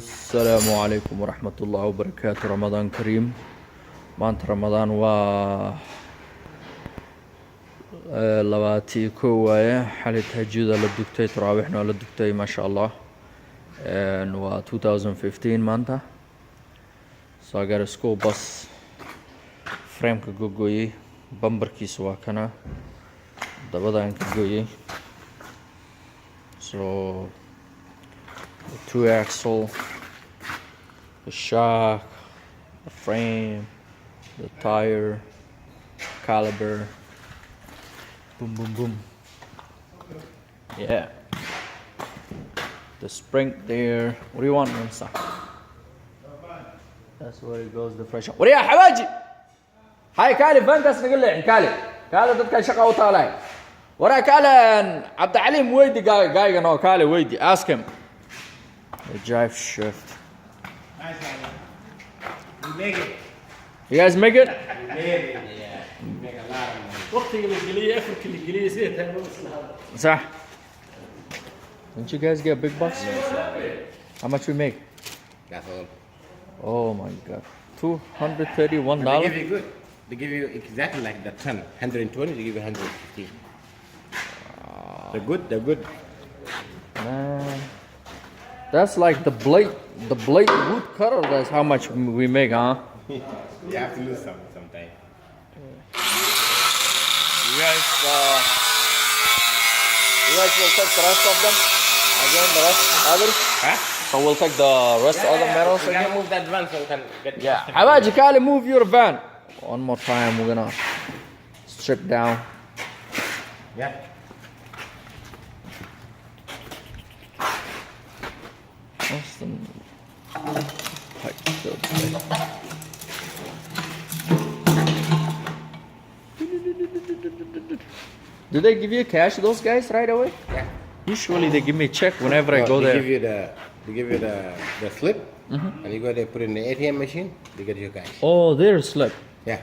السلام عليكم ورحمة الله وبركاته. رمضان كريم. maanta ramadaan waa labaatii kow waaye. xalay tahajjuda la dugtay, taraawiixna waa la dugtay maasha allah. waa 2015 maanta. So I got a school bus. Frameka gogoyey, bambarkiisa waa kana, dabadaan ka gooyey. So the 2 axle, the shock, the frame, the tire, caliber, boom boom boom. Yeah, the spring there. What do you want, Musa? That's where it goes, the fresh. What do you حواجي؟ هاي كالي فانتاس نقول لي كالي ضد شقة وطالع ورا كالي عبد العليم ويدي قاي no كالي ويدي. Ask him. The drive shift. Nice, we make it. You guys make it? We made it. Yeah, we make a lot of money. وقت الإنجليزية أفرك الإنجليزية صح. Didn't you guys get big bucks? How much we make? That's all. Oh my god. $231. They give you good. They give you exactly like the ton. 120, they give you 115. They're good, they're good. Man. That's like the blade wood cutter. That's how much we make, huh? You have to lose sometime. You guys will take the rest of them? Again, the rest others? Huh? So we'll take the rest of the metals We again? gotta move that van so we can get. Yeah. Hawaji, Kali, move your van. One more time, we're gonna strip down. Yeah. What's the pipe still there? Do they give you cash, those guys, right away? Yeah. Usually they give me a check whenever I go they there. They give you the slip, and you go there, put it in the ATM machine, they get your cash. Oh, there's slip. Yeah.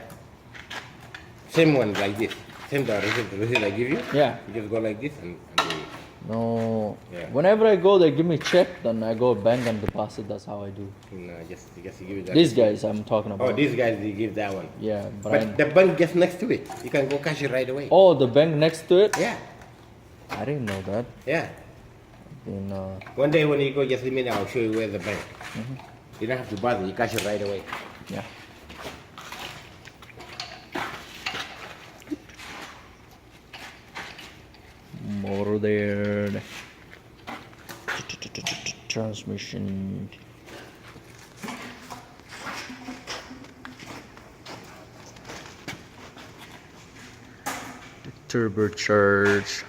Same one like this. Same the receipt I give you. Yeah. You just go like this and No. Yeah. Whenever I go, they give me check. Then I go bank and deposit. That's how I do. no, just you give you that. These guys I'm talking about. Oh, these guys they give that one. Yeah, but But the bank just next to it. You can go cash it right away. oh, the bank next to it. Yeah. I didn't know that. Yeah. Then, One day when you go, just let me know. I'll show you where the bank. You don't have to bother. You cash it right away. yeah. More there. Transmission. Turbocharged.